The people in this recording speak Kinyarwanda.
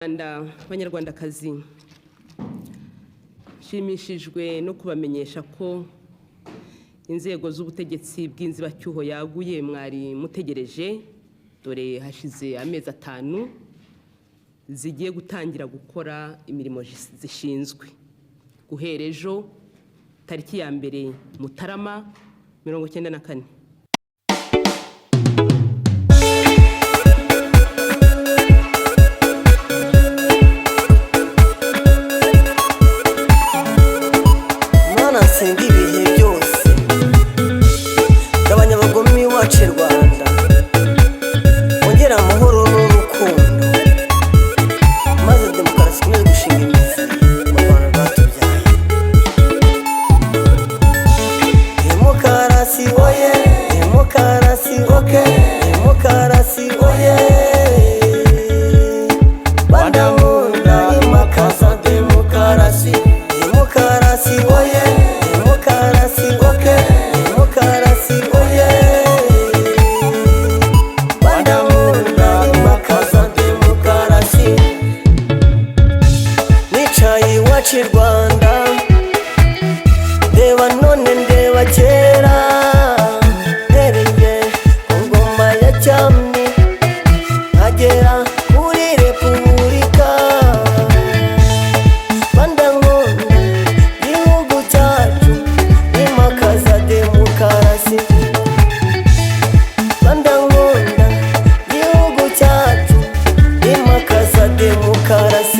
Abanyarwandakazi, nshimishijwe no kubamenyesha ko inzego z'ubutegetsi bw'inzibacyuho yaguye mwari mutegereje, dore hashize amezi 5 zigiye gutangira gukora imirimo zishinzwe. Guhera ejo tariki ya mbere Mutarama 1994. Senga ibihe byose abanyabagome wacu Rwanda ongera amahoro n'urukundo maze demokarasi ikomeze gushinga imizi mu Rwanda rwatubyaye. Demokarasi oye, demokarasi oke, demokarasi oye, Rwanda nkunda imakaza demokarasi, demokarasi oye, demokarasi oke, demokarasi oye, Rwanda nkunda imakaza demokarasi. Nicaye iwacu i Rwanda ndeba none ndeba kera, ntereye ku ngoma ya cyami nkagera kuri repubulika. Rwanda nkunda igihugu cyacu imakaza demokarasi, Rwanda nkunda igihugu cyacu imakaza demokarasi.